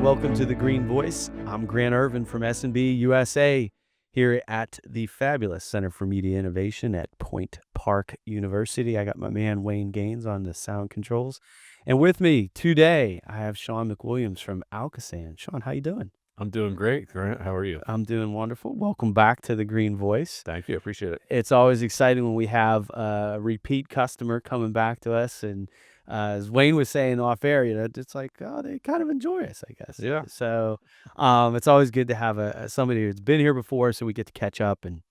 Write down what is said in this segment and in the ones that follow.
welcome to The Green Voice. I'm Grant Ervin from S&B USA here at the fabulous Center for Media Innovation at Point Park University. I got my man Wayne Gaines on the sound controls. And with me today, I have Shawn McWilliams from ALCOSAN. Shawn, how you doing? I'm doing great, Grant. How are you? I'm doing wonderful. Welcome back to The Green Voice. Thank you. Appreciate it. It's always exciting when we have a repeat customer coming back to us, and as Wayne was saying off air, it's like, oh, they kind of enjoy us, I guess. Yeah. So it's always good to have somebody who's been here before, so we get to catch up and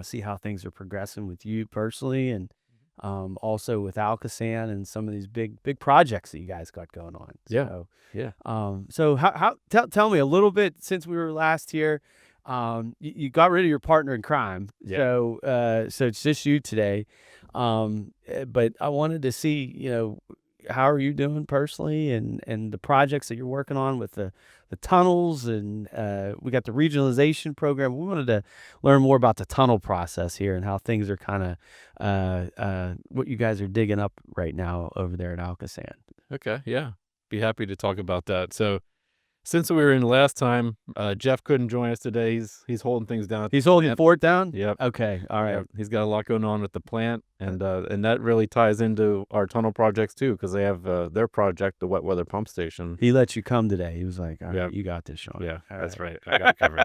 see how things are progressing with you personally, and also with ALCOSAN and some of these big projects that you guys got going on. Yeah. So, Yeah. So tell me a little bit since we were last here. You got rid of your partner in crime. Yeah. So it's just you today. But I wanted to see, how are you doing personally, and the projects that you're working on with the tunnels, and we got the regionalization program. We wanted to learn more about the tunnel process here and how things are kind of what you guys are digging up right now over there at ALCOSAN. Okay. Yeah. Be happy to talk about that. So since we were in last time, Jeff couldn't join us today. He's holding things down. He's holding the fort down? Yep. Okay. All right. Yep. He's got a lot going on with the plant, and that really ties into our tunnel projects too, because they have their project, the wet weather pump station. He let you come today. He was like, all right, Yep. you got this, Shawn. Yeah, All that's right. right. I got it covered.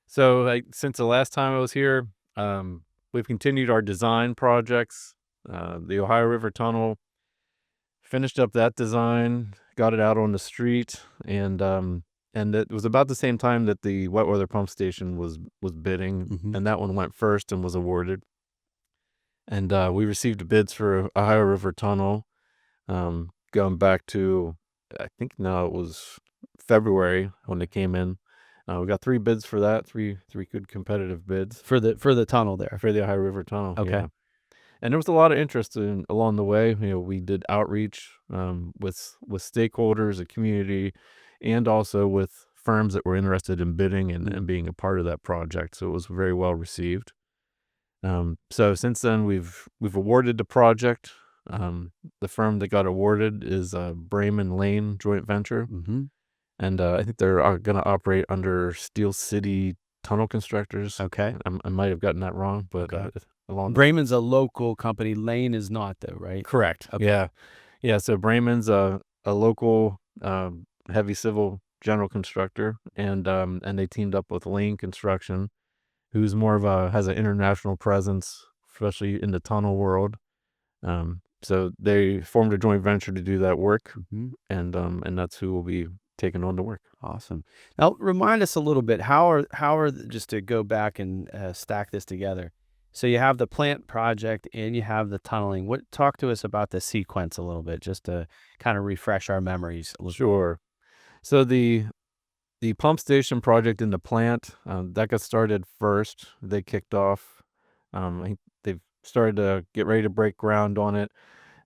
So since the last time I was here, we've continued our design projects. The Ohio River Tunnel, finished up that design, got it out on the street, and it was about the same time that the wet weather pump station was bidding, Mhm. and that one went first and was awarded. And we received bids for Ohio River Tunnel, going back to, I think now it was February when they came in. We got 3 bids for that, three good competitive bids For the tunnel there. for the Ohio River Tunnel. Okay. Yeah. And there was a lot of interest along the way. We did outreach with stakeholders, the community, and also with firms that were interested in bidding and being a part of that project. So it was very well received. So since then, we've awarded the project. The firm that got awarded is Brayman Lane Joint Venture, Mm-hmm. and I think they're going to operate under Steel City Tunnel Constructors. Okay. I might have gotten that wrong, but Okay. along Brayman's a local company. Lane is not, though, right? Correct. Okay. Yeah. Yeah. So Brayman's a local heavy civil general constructor, and they teamed up with Lane Construction, who's more of has an international presence, especially in the tunnel world. So they formed a joint venture to do that work, Mhm. and that's who will be taking on the work. Awesome. Now, remind us a little bit. Just to go back and stack this together. So you have the plant project and you have the tunneling. Talk to us about the sequence a little bit, just to kind of refresh our memories a little. Sure. So the pump station project in the plant, that got started first. They kicked off. I think they've started to get ready to break ground on it.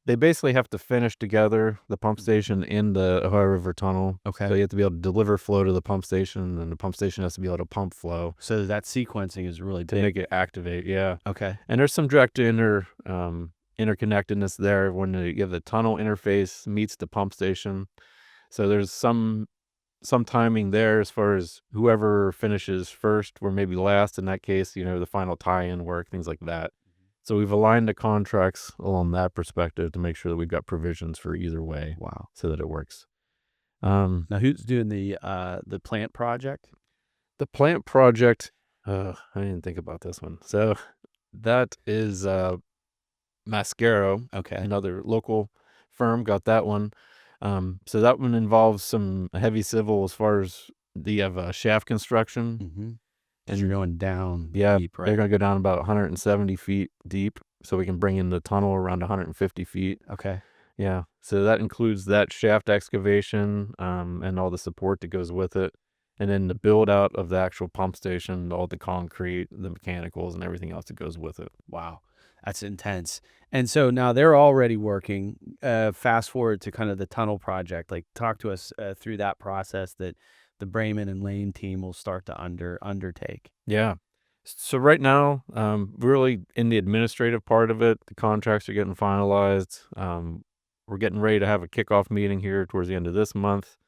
They basically have to finish together the pump station and the Ohio River Tunnel. Okay. So you have to be able to deliver flow to the pump station, and the pump station has to be able to pump flow So that sequencing is really to big. make it activate. Yeah. Okay. And there's some direct interconnectedness there when you have the tunnel interface meets the pump station. So there's some timing there as far as whoever finishes first or maybe last in that case, the final tie-in work, things like that. So we've aligned the contracts along that perspective to make sure that we've got provisions for either way. Wow. So that it works. Now, who's doing the plant project? The plant project, I didn't think about this one. So that is Mascaro, Okay. another local firm, got that one. So that one involves some heavy civil as far as you have shaft construction. Mm-hmm. And you're going down Yeah, deep, right? they're going to go down about 170 feet deep, so we can bring in the tunnel around 150 feet. Okay. Yeah, so that includes that shaft excavation and all the support that goes with it, and then the build out of the actual pump station, all the concrete, the mechanicals, and everything else that goes with it. Wow. That's intense. And so now they're already working. Fast forward to kind of the tunnel project. Like, talk to us through that process that the Brayman and Lane team will start to undertake. Yeah. So right now, really in the administrative part of it, the contracts are getting finalized. We're getting ready to have a kickoff meeting here towards the end of this month.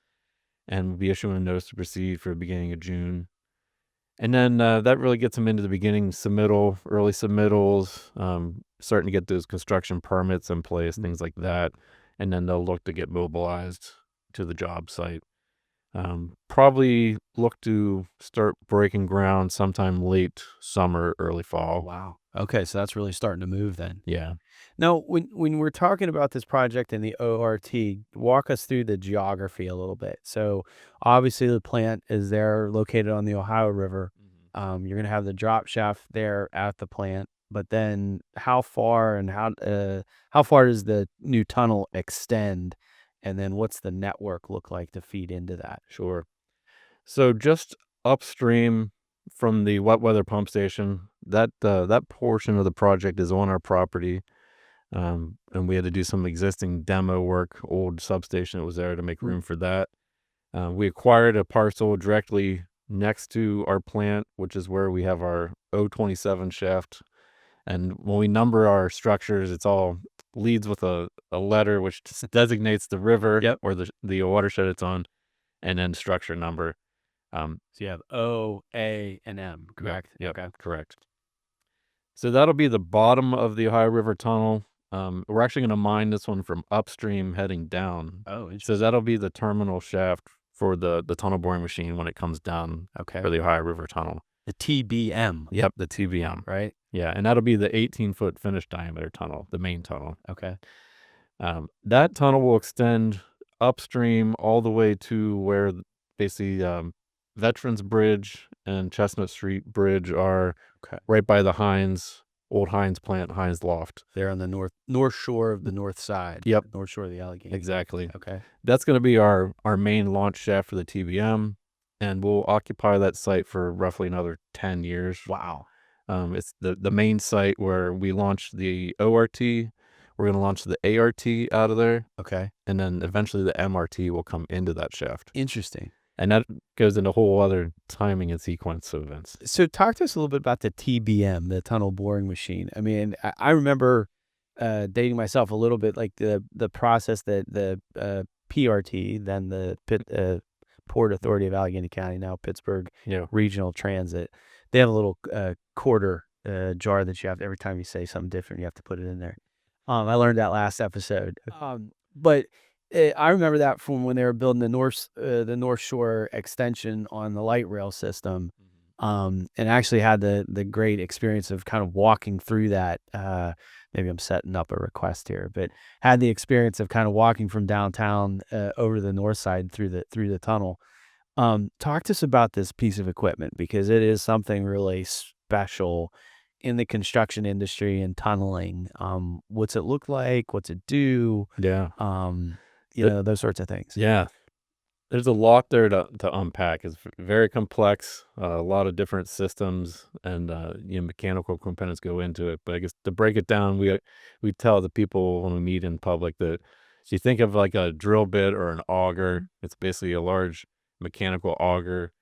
and we'll be issuing a notice to proceed for the beginning of June. And then that really gets them into the beginning early submittals, starting to get those construction permits in place, Mm. things like that. And then they'll look to get mobilized to the job site. Probably look to start breaking ground sometime late summer, early fall. Wow. Okay, so that's really starting to move then. Yeah. Now, when we're talking about this project and the ORT, walk us through the geography a little bit. So, obviously, the plant is there, located on the Ohio River. You're going to have the drop shaft there at the plant, but then how far does the new tunnel extend, and then what's the network look like to feed into that? Sure. So just upstream from the wet weather pump station, that portion of the project is on our property. And we had to do some existing demo work, old substation that was there to make Mm. room for that. We acquired a parcel directly next to our plant, which is where we have our O27 shaft. And when we number our structures, it's all leads with a letter which designates the river Yep. or the watershed it's on, and then structure number. So you have O, A, and M, Yep, correct? yep, Okay. correct. So that'll be the bottom of the Ohio River Tunnel. We're actually going to mine this one from upstream heading down. Oh, So interesting. that'll be the terminal shaft for the tunnel boring machine when it comes down Okay. for the Ohio River Tunnel. The TBM, Yep, the TBM. right? Yeah, and that'll be the 18-foot finished diameter tunnel, the main tunnel. Okay. That tunnel will extend upstream all the way to where basically Veterans Bridge and Chestnut Street Bridge are, Okay. right by the old Heinz plant, Heinz Loft. They're on the north shore of the north side. Yep. North shore of the Allegheny. Exactly. Okay. That's going to be our main launch shaft for the TBM, and we'll occupy that site for roughly another 10 years. Wow. It's the main site where we launched the ORT. We're going to launch the ART out of there, Okay. and then eventually the MRT will come into that shaft. Interesting. And that goes into a whole other timing and sequence of events. So talk to us a little bit about the TBM, the tunnel boring machine. I mean, I remember dating myself a little bit, like the process that the PRT, then the Port Authority of Allegheny County, now Pittsburgh Yeah. Regional Transit. They have a little quarter jar that you have every time you say something different, you have to put it in there. I learned that last episode. But I remember that from when they were building the North Shore extension on the light rail system, and actually had the great experience of kind of walking through that. Maybe I'm setting up a request here, but had the experience of kind of walking from downtown over to the north side through the tunnel. Talk to us about this piece of equipment because it is something really special in the construction industry and tunneling. What's it look like? What's it do? Yeah. Those sorts of things. Yeah. There's a lot there to unpack. It's very complex, a lot of different systems and mechanical components go into it. But I guess to break it down, we tell the people when we meet in public that if you think of like a drill bit or an auger, it's basically a large mechanical auger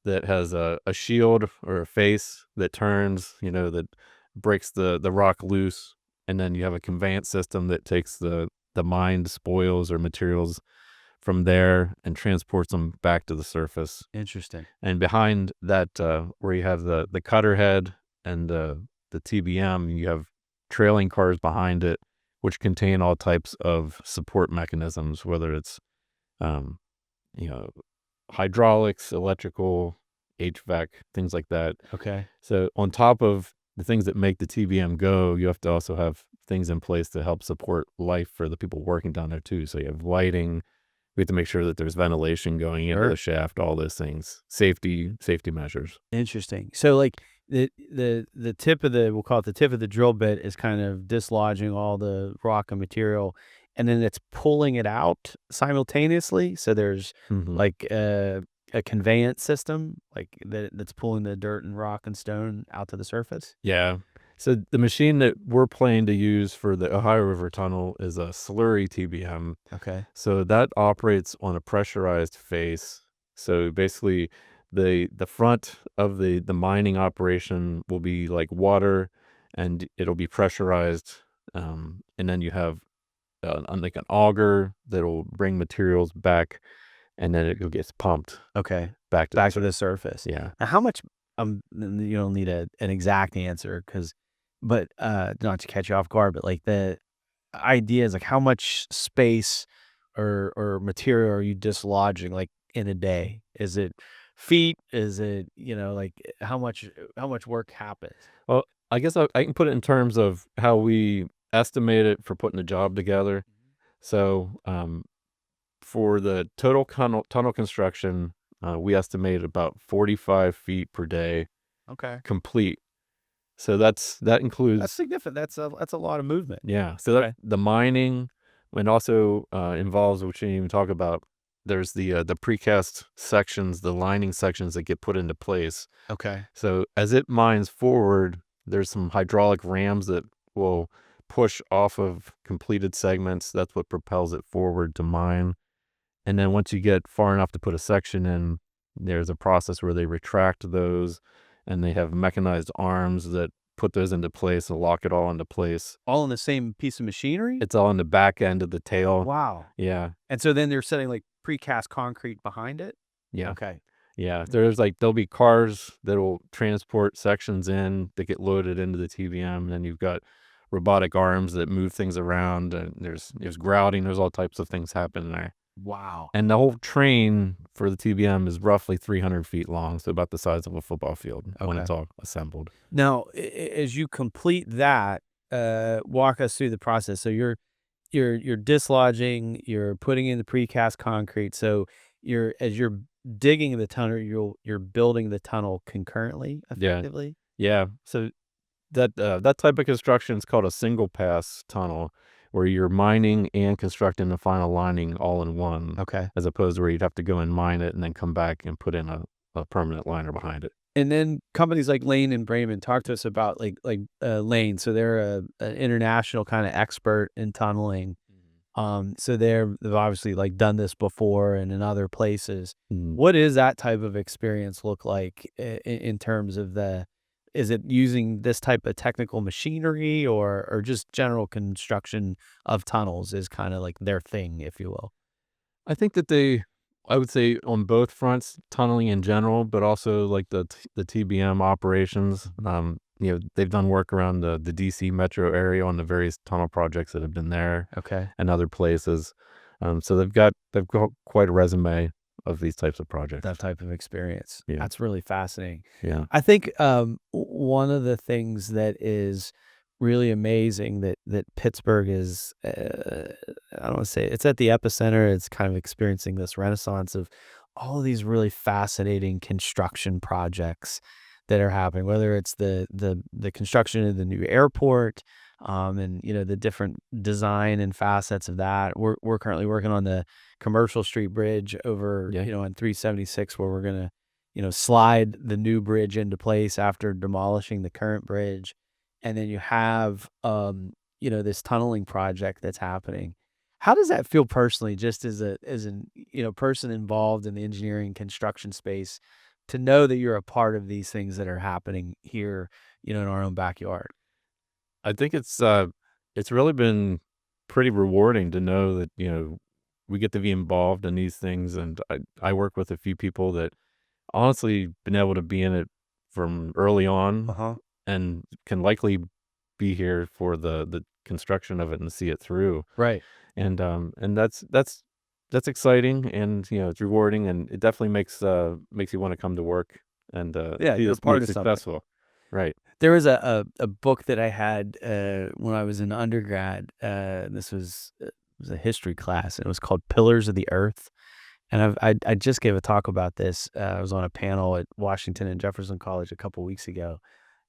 that has a shield or a face that turns, that breaks the rock loose, and then you have a conveyance system that takes the mined spoils or materials from there and transports them back to the surface. Interesting. And behind that, where you have the cutter head and the TBM, you have trailing cars behind it, which contain all types of support mechanisms, whether it's, you know, hydraulics, electrical, HVAC, things like that. Okay. So on top of the things that make the TBM go, you have to also have things in place to help support life for the people working down there too. So you have lighting. We have to make sure that there's ventilation going into the shaft, all those things, safety measures. Interesting. So like the tip of we'll call it the tip of the drill bit is kind of dislodging all the rock and material, and then it's pulling it out simultaneously. So there's like a conveyance system like that's pulling the dirt and rock and stone out to the surface. Yeah. So the machine that we're planning to use for the Ohio River Tunnel is a slurry TBM. Okay. So that operates on a pressurized face. So basically, the front of the mining operation will be like water, and it'll be pressurized. And then you have like an auger that'll bring materials back, and then it gets pumped Okay. back to Back to the surface. Yeah. Now, how much? You don't need an exact answer, but not to catch you off guard, but like the idea is like how much space or material are you dislodging like in a day? Is it feet? Is it like how much work happens? Well, I guess I can put it in terms of how we estimate it for putting the job together. So, for the total tunnel construction, we estimate about 45 feet per day Okay, complete. So that that's includes, significant. That's a lot of movement. yeah. So that Okay. the mining, and also involves, which we didn't even talk about. There's the precast sections, the lining sections that get put into place. Okay. So as it mines forward, there's some hydraulic rams that will push off of completed segments. That's what propels it forward to mine. And then once you get far enough to put a section in, there's a process where they retract those, and they have mechanized arms that put those into place and lock it all into place. All in the same piece of machinery? It's all in the back end of the tail. Wow. Yeah. And so then they're setting like precast concrete behind it? Yeah. Okay. Yeah. There'll be cars that'll transport sections in that get loaded into the TBM. And then you've got robotic arms that move things around, and there's grouting, there's all types of things happening there. Wow. And the whole train for the TBM is roughly 300 feet long, so about the size of a football field when Okay. it's all assembled. Now, as you complete that, walk us through the process. So you're dislodging, you're putting in the precast concrete. So as you're digging the tunnel, you're building the tunnel concurrently, Yeah, effectively. yeah. So that type of construction is called a single pass tunnel, where you're mining and constructing the final lining all in one, Okay. as opposed to where you'd have to go and mine it and then come back and put in a permanent liner behind it. And then companies like Lane and Braman, talk to us about Lane. So they're an international kind of expert in tunneling. So they've obviously like done this before and in other places. Mhm. What is that type of experience look like in terms of is it using this type of technical machinery or just general construction of tunnels is kind of like their thing, if you will? I think that I would say on both fronts, tunneling in general, but also like the TBM operations. They've done work around the DC metro area on the various tunnel projects that have been there Okay. and other places. So they've got quite a resume of these types of projects. That type of experience. Yeah, That's really fascinating. yeah, I think one of the things that is really amazing that Pittsburgh is, I don't want to say it's at the epicenter. It's kind of experiencing this renaissance of all of these really fascinating construction projects that are happening. Whether it's the construction of the new airport, and the different design and facets of that. We're currently working on the Commercial Street Bridge over yeah. on 376, where we're gonna slide the new bridge into place after demolishing the current bridge. And then you have, this tunneling project that's happening. How does that feel personally, just as an, person involved in the engineering construction space, to know that you're a part of these things that are happening here, in our own backyard? I think it's really been pretty rewarding to know that we get to be involved in these things, and I work with a few people that honestly been able to be in it from early on Uh-huh. and can likely be here for the construction of it and see it through. Right. And that's exciting, and it's rewarding, and it definitely makes you want to come to work and Yeah, see you're a this move part of something. successful. Right. There was a book that I had, when I was in undergrad. This was a history class, and it was called Pillars of the Earth. And I just gave a talk about this. I was on a panel at Washington and Jefferson College a couple weeks ago,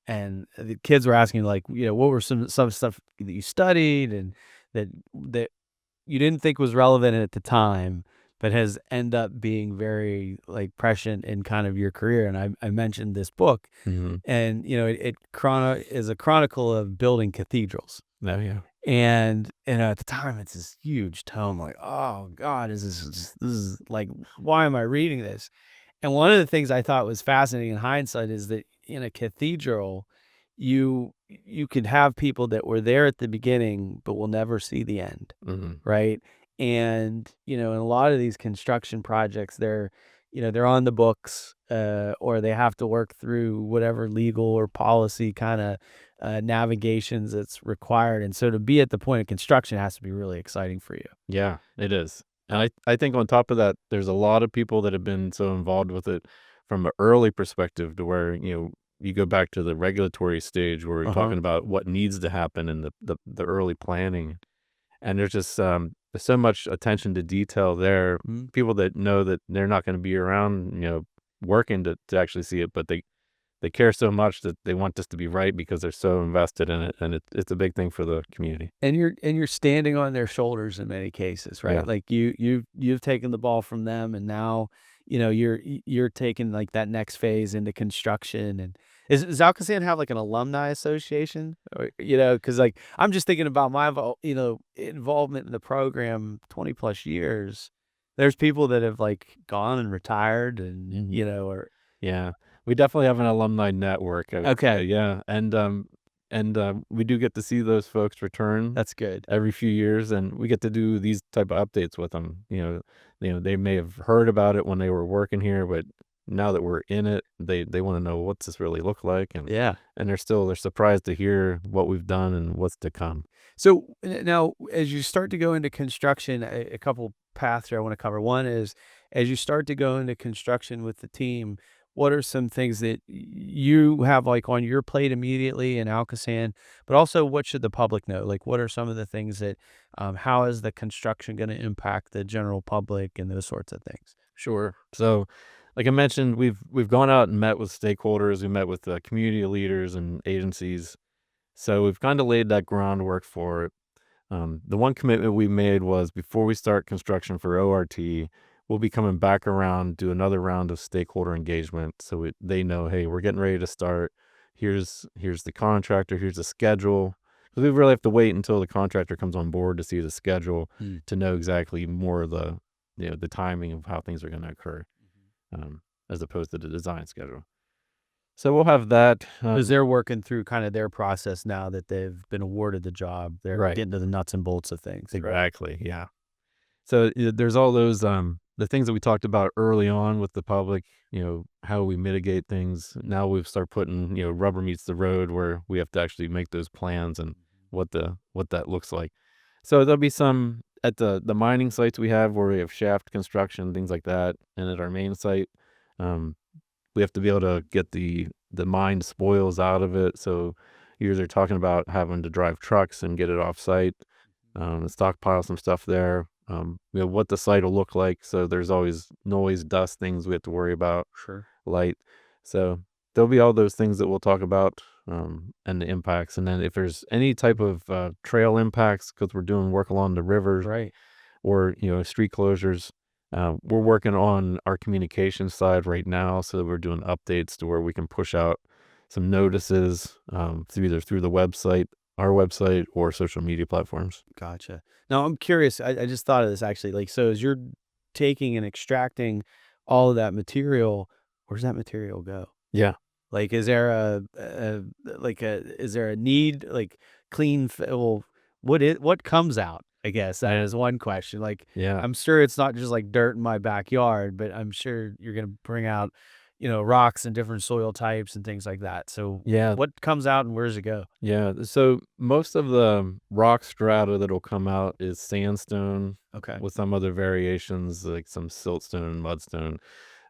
and the kids were asking like, what were some stuff that you studied and that you didn't think was relevant at the time, but has end up being very like prescient in kind of your career. And I mentioned this book, Hmm. and is a chronicle of building cathedrals. Oh, yeah. And at the time, it's this huge tome, like, oh God, this is like, why am I reading this? And one of the things I thought was fascinating in hindsight is that in a cathedral, you could have people that were there at the beginning but will never see the end, Hmm. right? And, in a lot of these construction projects, they're on the books, or they have to work through whatever legal or policy kind of navigations that's required. And so to be at the point of construction has to be really exciting for you. Yeah, it is. And I think on top of that, there's a lot of people that have been so involved with it from an early perspective to where, you go back to the regulatory stage where we're Uh-huh. talking about what needs to happen in the early planning. And there's just there's so much attention to detail there. Mhm. People that know that they're not going to be around, working to actually see it, but they care so much that they want this to be right because they're so invested in it, and it's a big thing for the community. And you're standing on their shoulders in many cases, right? Yeah, Like you've taken the ball from them, and now you're taking like that next phase into construction. And is ALCOSAN have like an alumni association, or because like I'm just thinking about my involvement in the program 20 plus years. There's people that have like gone and retired, and mhm, or yeah. We definitely have an alumni network, I would say, okay, yeah, we do get to see those folks return that's good. every few years, and we get to do these type of updates with them. They may have heard about it when they were working here, but now that we're in it, they want to know what's this really look like, Yeah. and they're surprised to hear what we've done and what's to come. So now, as you start to go into construction, a couple paths here I want to cover. One is as you start to go into construction with the team, what are some things that you have like on your plate immediately in ALCOSAN, but also what should the public know? Like, what are some of the things that, how is the construction going to impact the general public and those sorts of things? Sure. So, like I mentioned, we've gone out and met with stakeholders. We met with community leaders and agencies. So we've kind of laid that groundwork for it. The one commitment we made was before we start construction for ORT, we'll be coming back around, do another round of stakeholder engagement, so they know, hey, we're getting ready to start. Here's the contractor. Here's the schedule. 'Cause we really have to wait until the contractor comes on board to see the schedule Mm. to know exactly more of the timing of how things are going to occur, as opposed to the design schedule. So we'll have that. Because they're working through kind of their process now that they've been awarded the job. They're Right. getting to the nuts and bolts of things, right? Exactly. Yeah. So, there's all those, the things that we talked about early on with the public, how we mitigate things. Now we've start putting, rubber meets the road where we have to actually make those plans and what that looks like. So there'll be some at the mining sites we have where we have shaft construction, things like that, and at our main site, um, we have to be able to get the mined spoils out of it. So you're either talking about having to drive trucks and get it off site, and stockpile some stuff there. What the site will look like. So there's always noise, dust, things we have to worry about, Sure. light. So there'll be all those things that we'll talk about, and the impacts. And then if there's any type of trail impacts, because we're doing work along the rivers Right. or street closures, we're working on our communication side right now. So we're doing updates to where we can push out some notices, through the website, our website, or social media platforms. Gotcha. Now I'm curious. I just thought of this actually. Like, so as you're taking and extracting all of that material, where's that material go? Yeah. Like, is there is there a need like clean? Well, what comes out? I guess that is one question. Like, Yeah. I'm sure it's not just like dirt in my backyard, but I'm sure you're gonna bring out, rocks and different soil types and things like that. So, Yeah. what comes out and where does it go? Yeah. So most of the rock strata that'll come out is sandstone Okay. with some other variations like some siltstone and mudstone.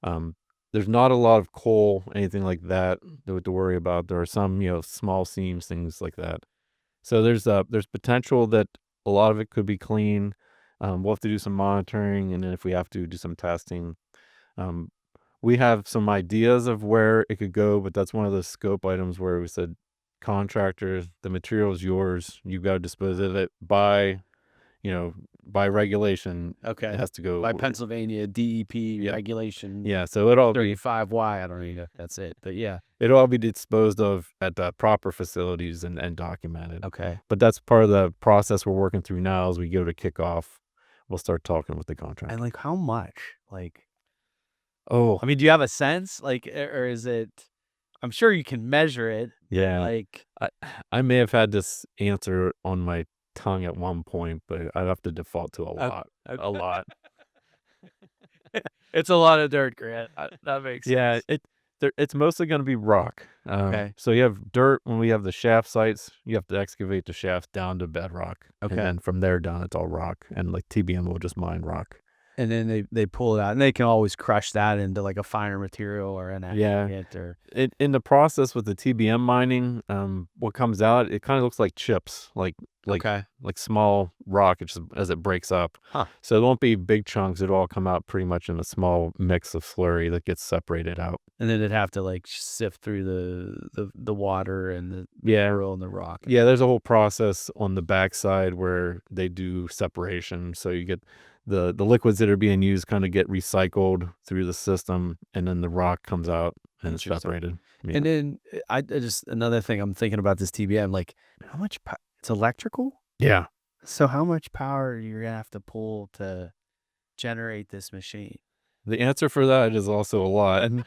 Um, there's not a lot of coal, anything like that to worry about. There are some, small seams, things like that. So there's potential that a lot of it could be clean. We'll have to do some monitoring, and then if we have to do some testing. Um, we have some ideas of where it could go, but that's one of the scope items where we said, contractors, the material is yours. You've got to dispose of it you know, by regulation. It Okay. has to By go. Pennsylvania DEP Yeah. regulation Yeah. So it'll all be 35Y. I don't even know if that's it, but yeah. it'll all be disposed of at the proper facilities and documented. Okay. But that's part of the process we're working through now as we go to kick off. We'll start talking with the And contractor. like how much? Like, I Oh, mean, do you have a sense? Like, or is it, I'm sure you can measure it. yeah. Like, I I may have had this answer on my tongue at one point, but I'd have to default to a Okay. lot, a lot. It's a lot of dirt, Grant. That makes Yeah, sense. it's mostly gonna be rock. Okay. So you have dirt when we have the shaft sites, you have to excavate the shafts down to bedrock, and Okay. then from there down, it's all rock, and, like, TBM will just mine rock. And then they pull it out, and they can always crush that into, like, a finer material or an Yeah. aggregate or In the process with the TBM mining, what comes out, it kinda looks like chips, like okay. like small rock as it breaks up. Huh. So it won't be big chunks, it'll all come out pretty much in a small mix of slurry that gets separated out. And then they'd have to, like, sift through the water and the Yeah. mineral and the rock. Yeah, there's a whole process on the backside where they do separation, so you get the liquids that are being used kinda get recycled through the system, and then the rock comes out and it's Interesting. separated. Yeah. And then I just another thing I'm thinking about this TBM, like, how much it's electrical? Yeah. So how much power you're gonna have to pull to generate this machine? The answer for that is also a lot. And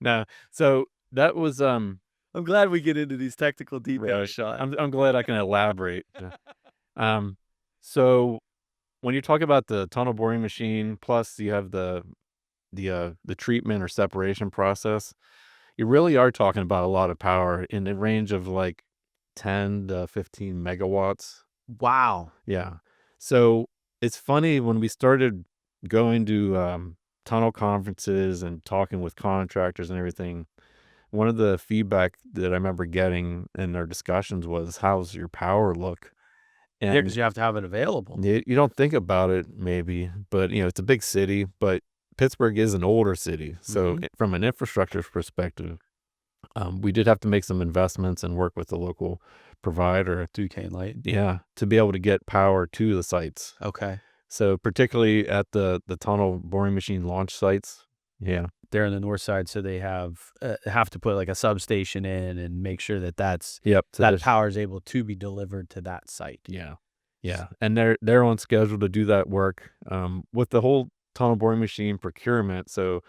no, so that was, I'm glad we get into these technical yeah, details, Sean. I'm glad I can elaborate. Yeah. Um, so when you talk about the tunnel boring machine, plus you have the treatment or separation process, you really are talking about a lot of power in the range of like 10 to 15 megawatts. Wow. Yeah. So it's funny when we started going to tunnel conferences and talking with contractors and everything. One of the feedback that I remember getting in our discussions was, "How's your power look?" Yeah, because And you have to have it available. you don't think about it, maybe, but it's a big city, but Pittsburgh is an older city, so Mhm. from an infrastructure perspective, we did have to make some investments and work with the local provider, Duquesne Light. yeah, to be able to get power to the sites. Okay. So particularly at the tunnel boring machine launch sites. Yeah. They're on the north side, so they have to put, like, a substation in and make sure that Yep. So that there's power is able to be delivered to that site. yeah. Yeah. And they're on schedule to do that work with the whole tunnel boring machine procurement. So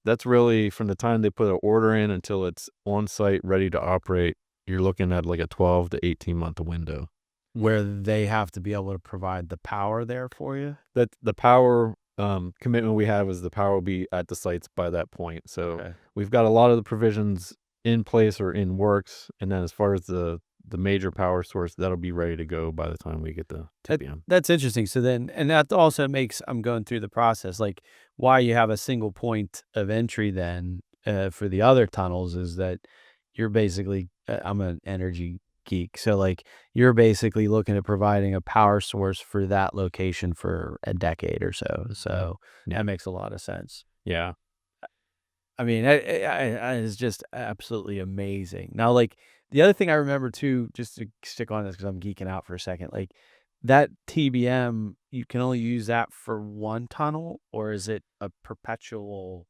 that's really from the time they put an order in until it's on site ready to operate, you're looking at like a 12 to 18-month window. Where they have to be able to provide the power there for you? That the power commitment we have is the power will be at the sites by that point. So Okay. we've got a lot of the provisions in place or in works, and then as far as the major power source, that'll be ready to go by the time we get the TBM. That's interesting. So then and that also makes I'm going through the process, like, why you have a single point of entry then, for the other tunnels is that you're basically I'm an energy geek, so, like, you're basically looking at providing a power source for that location for a decade or so, so Yeah. that makes a lot of sense. Yeah. I mean, it's just absolutely amazing. Now, like, the other thing I remember too, just to stick on this because I'm geeking out for a second, like, that TBM, you can only use that for one tunnel, or is it a perpetual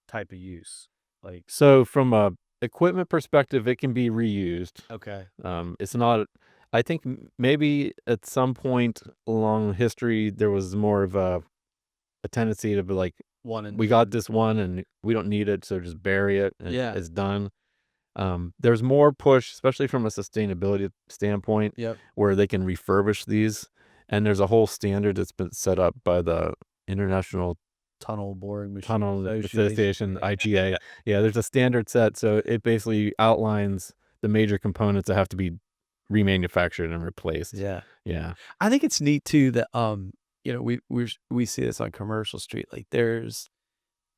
type of use? Like So from a equipment perspective, it can be reused. okay. It's not. I think maybe at some point along history there was more of a tendency to be like, One and we got this one and we don't need it, so just bury it and yeah. it's done. There's more push, especially from a sustainability standpoint, Yep. where they can refurbish these, and there's a whole standard that's been set up by the International Tunnel boring machine Tunnel association. Association, IGA. Yeah, there's a standard set, so it basically outlines the major components that have to be remanufactured and replaced. Yeah. Yeah. I think it's neat too that we see this on Commercial Street. Like there's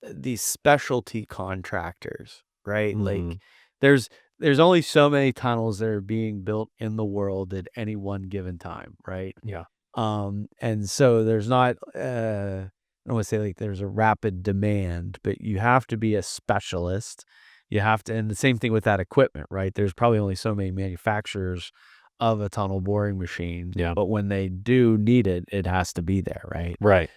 these specialty contractors, right? Like Mhm. there's there's only so many tunnels that are being built in the world at any one given time, right? Yeah. And so there's not I don't want to say like there's a rapid demand, but you have to be a specialist. You have to, and the same thing with that equipment, right? There's probably only so many manufacturers of a tunnel boring machine, Yeah. but when they do need it, it has to be there, right? Right.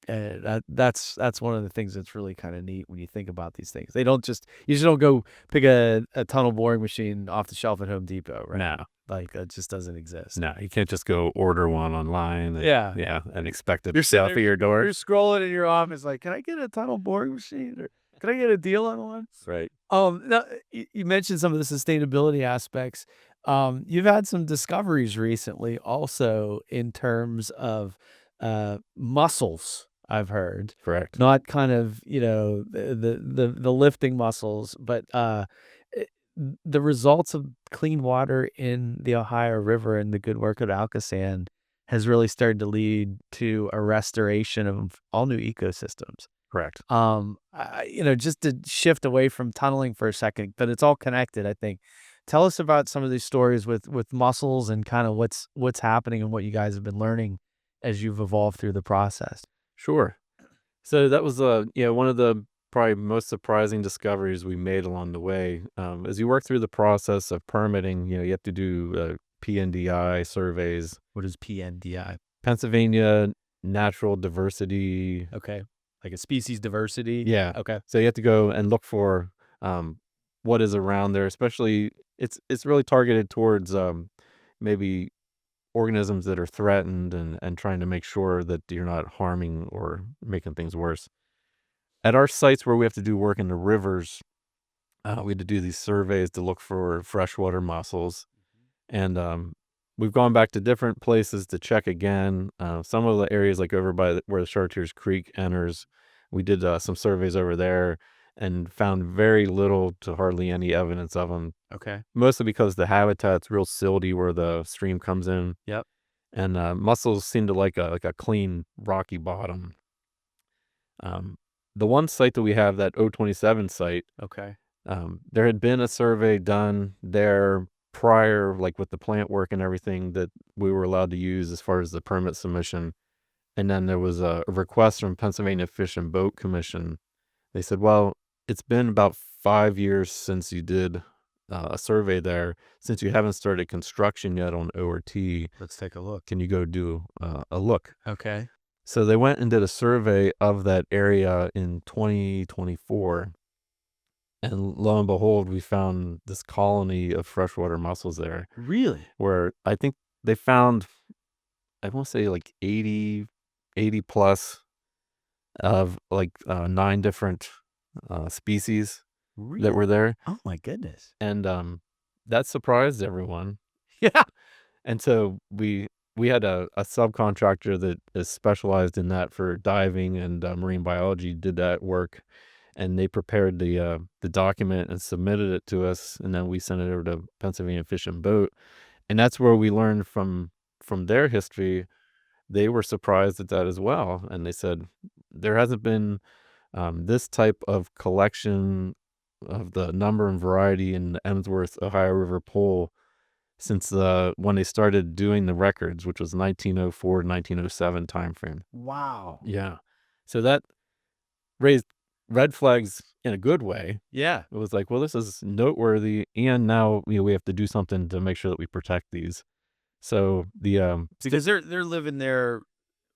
That's one of the things that's really kind of neat when you think about these things. They don't just you just don't go pick a tunnel boring machine off the shelf at Home Depot, right? No. Like it just doesn't exist. No, you can't just go order one online and Yeah. yeah, and expect it You're to sitting sell there, for your door. you're scrolling in your office like, "Can I get a tunnel boring machine or can I get a deal on one?" Right. Now, you mentioned some of the sustainability aspects. You've had some discoveries recently also in terms of, muscles, I've heard. Correct. Not kind of, you know, the lifting muscles, but, eh, the results of clean water in the Ohio River and the good work of ALCOSAN has really started to lead to a restoration of all new ecosystems. Correct. Just to shift away from tunneling for a second, but it's all connected, I think. Tell us about some of these stories with mussels and kind of what's happening and what you guys have been learning as you've evolved through the process. Sure. So that was, one of the probably most surprising discoveries we made along the way. As you work through the process of permitting, you have to do PNDI surveys, What is PNDI? Pennsylvania Natural Diversity. Okay. Like a species diversity? Yeah. Okay. So you have to go and look for what is around there, especially it's really targeted towards maybe organisms that are threatened and trying to make sure that you're not harming or making things worse. At our sites where we have to do work in the rivers, we had to do these surveys to look for freshwater mussels, and we've gone back to different places to check again. Some of the areas, like over by where the Chartiers Creek enters, we did some surveys over there and found very little to hardly any evidence of them. Okay. Mostly because the habitat's real silty where the stream comes in, Yep. and mussels seem to like a clean rocky bottom. Um, the one site that we have, that 027 site, Okay. there had been a survey done there prior, like with the plant work and everything that we were allowed to use as far as the permit submission. And then there was a request from Pennsylvania Fish and Boat Commission. They said, well, it's been about 5 years since you did a survey there. Since you haven't started construction yet on O or T, Let's take a look. can you go do a look? Okay. So they went and did a survey of that area in 2024. And lo and behold, we found this colony of freshwater mussels there, Really? where I think they found, I want to say like 80 plus of like 9 different species that Really? were there. Oh my goodness. And that surprised everyone. Yeah. And so we had a subcontractor that is specialized in that for diving and marine biology, did that work, and they prepared the document and submitted it to us, and then we sent it over to Pennsylvania Fish and Boat, and that's where we learned from their history. They were surprised at that as well, and they said there hasn't been this type of collection of the number and variety in the Emsworth Ohio River Pool since when they started doing the records, which was 1904 to 1907 timeframe. Wow. Yeah. So that raised red flags in a good way. Yeah. It was like, well, this is noteworthy, and now we have to do something to make sure that we protect these. So the Because they're living there.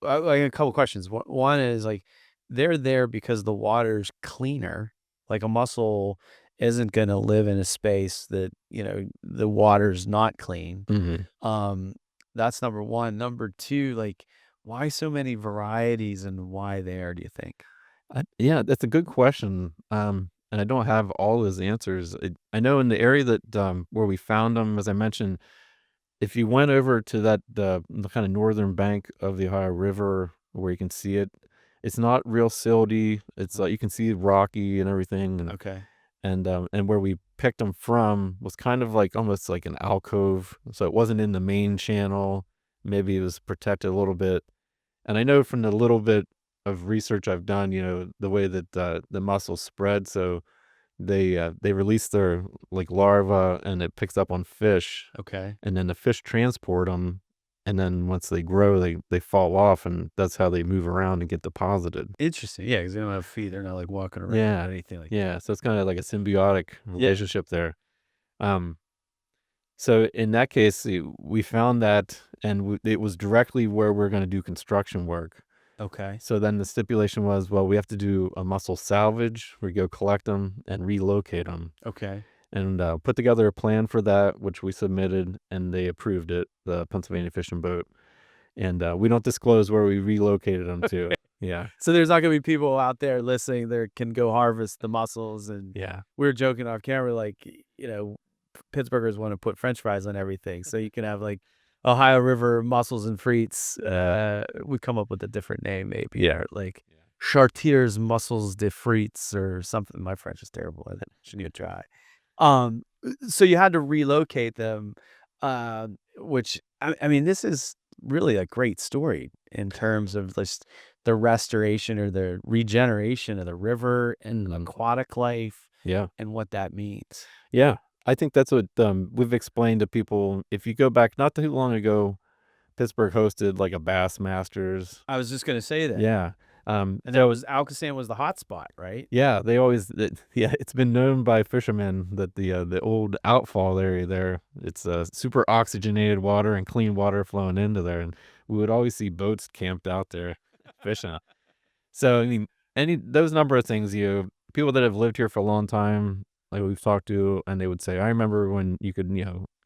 Like a couple questions. One is like they're there because the water's cleaner. Like a mussel isn't going to live in a space that the water's not clean. mhm. That's number one. Number two, like why so many varieties and why there? Do you think? Yeah, that's a good question. And I don't have all those answers. I know in the area that where we found them, as I mentioned, if you went over to that the kind of northern bank of the Ohio River where you can see it, it's not real silty. It's you can see rocky and everything, Okay. and where we picked them from was kind of like almost like an alcove, so it wasn't in the main channel. Maybe it was protected a little bit. And I know from the little bit of research I've done, the way that the mussels spread. So they release their like larva, and it picks up on fish, Okay. and then the fish transport them, and then once they grow, they fall off, and that's how they move around and get deposited. Interesting. Yeah, because they don't have feet. They're not like walking around Yeah, or anything like that. yeah. So it's kind of like a symbiotic Yeah. relationship there. Um, so in that case, we found that, and it was directly where we're going to do construction work. Okay. So then the stipulation was, well, we have to do a mussel salvage. We go collect them and relocate them, Okay. and put together a plan for that, which we submitted, and they approved it, the Pennsylvania Fish and Boat. And we don't disclose where we relocated them to. Yeah, So there's not gonna be people out there listening that can go harvest the mussels, and yeah, we were joking off camera, like, Pittsburghers want to put French fries on everything, so you can have like Ohio River mussels and frites. We come up with a different name, maybe, or like Chartiers mussels de frites or something. My French is terrible. I shouldn't even try. So you had to relocate them, which I mean, this is really a great story in terms of just the restoration or the regeneration of the river and aquatic life Yeah. and what that means. Yeah. I think that's what we've explained to people. If you go back not too long ago, Pittsburgh hosted like a Bass Masters. I was just gonna say that. Yeah. And that was ALCOSAN was the hot spot, right? Yeah, they always yeah, it's been known by fishermen that the old outfall area there, it's super oxygenated water and clean water flowing into there, and we would always see boats camped out there fishing. So I mean, any those number of things, people that have lived here for a long time, like we've talked to, and they would say, I remember when you could,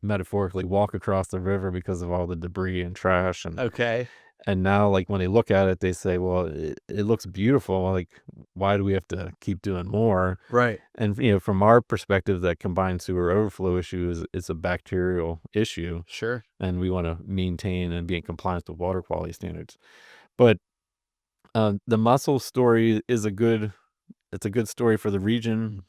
metaphorically walk across the river because of all the debris and trash Okay. and now, like, when they look at it, they say, "Well, it looks beautiful, like, why do we have to keep doing more?" Right. And, from our perspective, that combined sewer overflow issue is a bacterial issue, Sure. and we wanna maintain and be in compliance with water quality standards. But, the mussel story is it's a good story for the region,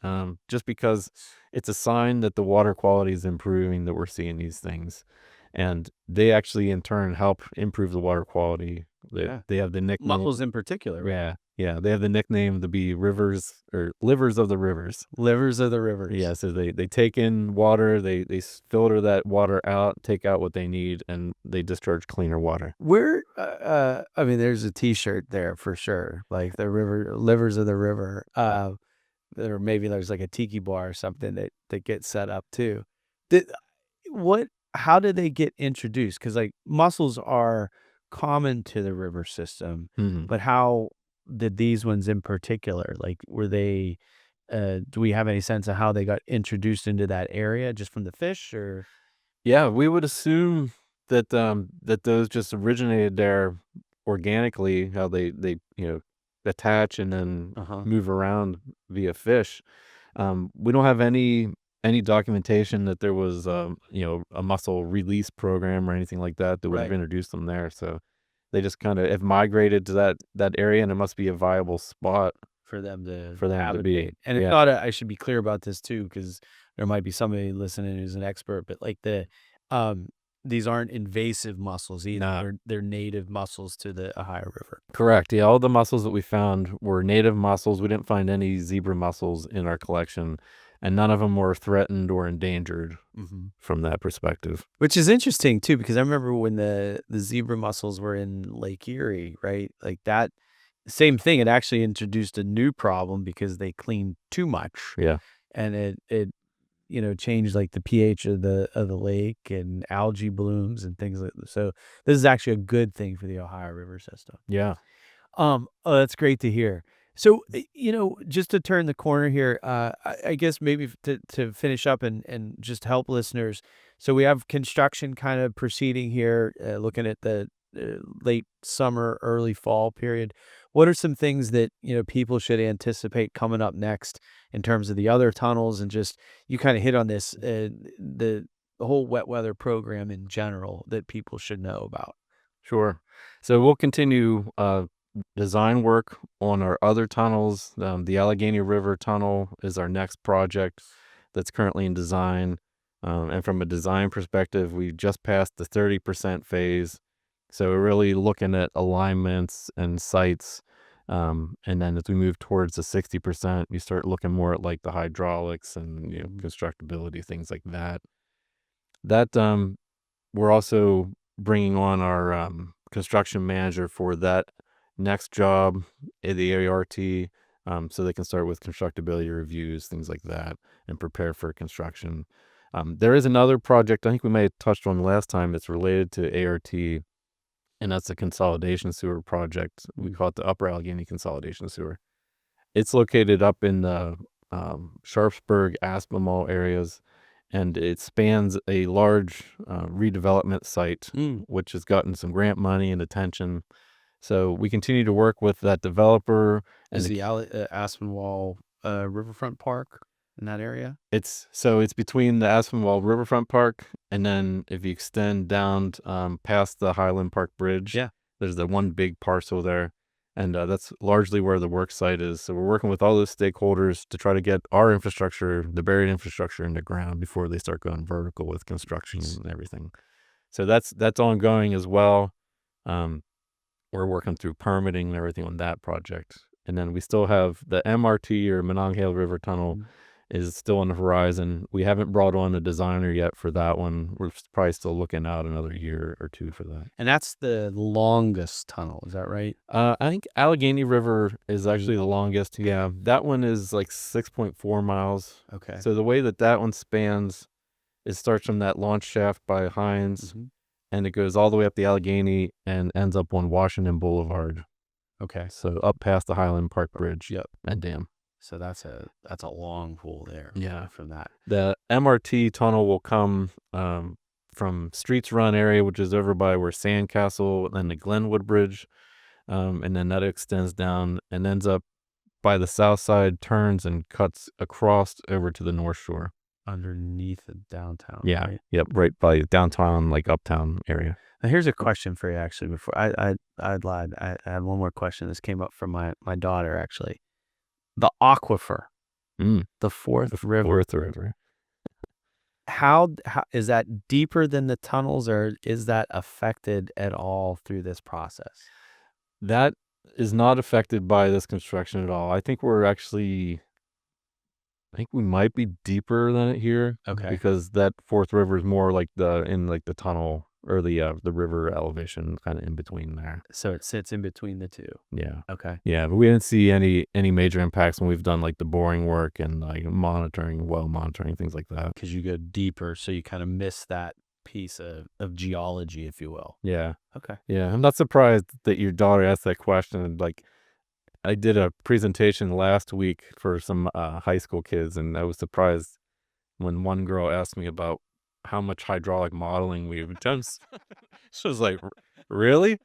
just because it's a sign that the water quality is improving, that we're seeing these things. And they actually in turn help improve the water quality. They have the nickname. Mussels in particular, right? Yeah, yeah. They have the nickname to be rivers or livers of the rivers. Livers of the rivers. Yeah, so they take in water, filter that water out, take out what they need, and they discharge cleaner water. Where, I mean, there's a T-shirt there for sure, like the river, livers of the river. Or maybe there's like a tiki bar or something that gets set up too. Did what? How did they get introduced? Because like mussels are common to the river system, Mhm. but how did these ones in particular? Like, were they? Do we have any sense of how they got introduced into that area just from the fish, or? Yeah, we would assume that those just originated there organically, how they attach and then Uh-huh. move around via fish. We don't have any documentation that there was a mussel release program or anything like that would have Right. introduced them there. So they just kind of have migrated to that area, and it must be a viable spot For them to for them to be. habitate, and it's Yeah. not I should be clear about this too, because there might be somebody listening who's an expert, but like um, these aren't invasive mussels either. Nah. They're native mussels to the Ohio River. Correct. Yeah, all the mussels that we found were native mussels. We didn't find any zebra mussels in our collection, and none of them were threatened or endangered from that perspective. Which is interesting too, because I remember when the zebra mussels were in Lake Erie, right? Like that same thing. It actually introduced a new problem because they cleaned too much, Yeah. and it changed like the pH of the lake and algae blooms and things like that. So this is actually a good thing for the Ohio River system. Yeah. Oh, that's great to hear. So, just to turn the corner here, I guess maybe to finish up and just help listeners. So we have construction kind of proceeding here, looking at the late summer, early fall period. What are some things that, people should anticipate coming up next in terms of the other tunnels and just, you kind of hit on this, the whole wet weather program in general that people should know about? Sure. So we'll continue design work on our other tunnels. The Allegheny River Tunnel is our next project that's currently in design. And from a design perspective, we just passed the 30% phase. So we're really looking at alignments and sites. And then as we move towards the 60%, you start looking more at like the hydraulics and constructability, things like that. We're also bringing on our construction manager for that next job at the ART, so they can start with constructability reviews, things like that, and prepare for construction. There is another project I think we may have touched on last time that's related to ART, and that's a consolidation sewer project. We call it the Upper Allegheny Consolidation Sewer. It's located up in the Sharpsburg, Aspinwall areas, and it spans a large redevelopment site, which has gotten some grant money and attention. So we continue to work with that developer. And Is the Aspinwall Riverfront Park? in that area? It's between the Aspenwall Riverfront Park, and then if you extend down past the Highland Park Bridge, Yeah. there's the one big parcel there, and that's largely where the work site is. So we're working with all those stakeholders to try to get our infrastructure, the buried infrastructure, in the ground before they start going vertical with construction and everything. So that's ongoing as well. Um, we're working through permitting and everything on that project, and then we still have the MRT, or Monongahela River Tunnel, is still on the horizon. We haven't brought on a designer yet for that one. We're probably still looking out another year or two for that. And that's the longest tunnel, is that right? I think Allegheny River is actually the longest. Yeah, that one is like 6.4 miles. Okay. So the way that one spans, it starts from that launch shaft by Hines, and it goes all the way up the Allegheny and ends up on Washington Boulevard. Okay. So up past the Highland Park Bridge. Yep. And dam. So that's a long pull there. Yeah. From that. The MRT tunnel will come from Streets Run area, which is over by where Sandcastle and the Glenwood Bridge, and then that extends down and ends up by the south side, turns and cuts across over to the North Shore. Underneath the downtown. Yeah. Right? Yep. Right by downtown, like uptown area. Now here's a question for you. Actually, before I lied, I had one more question. This came up from my daughter. Actually, the aquifer, the Fourth River. Fourth River. How is that deeper than the tunnels, or is that affected at all through this process? That is not affected by this construction at all. I think we might be deeper than it here. Okay. Because that Fourth River is more like the tunnel, or the river elevation, kind of in between there. So it sits in between the two. Yeah. Okay. Yeah, but we didn't see any major impacts when we've done like the boring work and like well monitoring, things like that. Because you go deeper, so you kind of miss that piece of geology, if you will. Yeah. Okay. Yeah, I'm not surprised that your daughter asked that question. Like, I did a presentation last week for some high school kids, and I was surprised when one girl asked me about how much hydraulic modeling we've done. She was like, "Really?"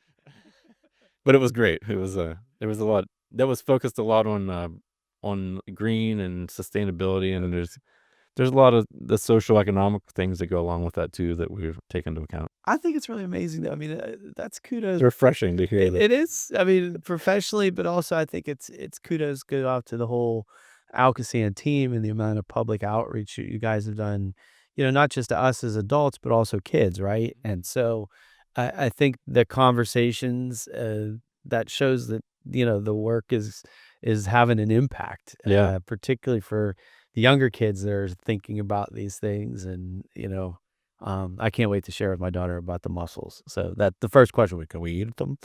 But it was great. It was a lot that was focused a lot on green and sustainability, and there's a lot of the socioeconomic things that go along with that too that we've taken into account. I think it's really amazing, though. I mean, that's kudos. It's refreshing to hear that. It is. I mean, professionally, but also I think it's kudos go out to the whole ALCOSAN team and the amount of public outreach you guys have done. Not just to us as adults, but also kids, right? And so, I think the conversations that shows that the work is having an impact. Yeah. Particularly for the younger kids that are thinking about these things, and I can't wait to share with my daughter about the mussels. So that the first question was, can we eat them?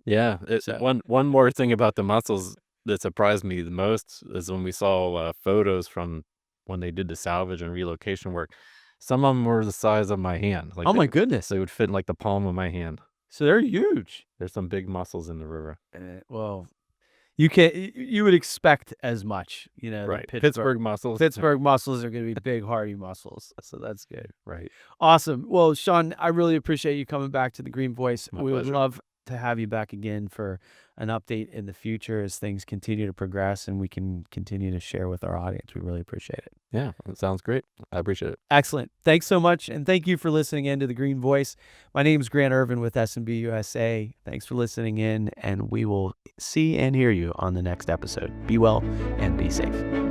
Yeah. One more thing about the mussels that surprised me the most is when we saw photos from when they did the salvage and relocation work. Some of them were the size of my hand. Like, oh my goodness! they would fit in like the palm of my hand. So they're huge. There's some big mussels in the river. Well, you would expect as much. The Right. Pittsburgh mussels. Pittsburgh mussels are going to be big, hardy mussels. So that's good. Right. Awesome. Well, Shawn, I really appreciate you coming back to the Green Voice. My We would pleasure. love to have you back again for an update in the future as things continue to progress and we can continue to share with our audience. We really appreciate it. Yeah, that sounds great. I appreciate it. Excellent. Thanks so much. And thank you for listening in to the Green Voice. My name is Grant Ervin with S&B USA. Thanks for listening in, and we will see and hear you on the next episode. Be well and be safe.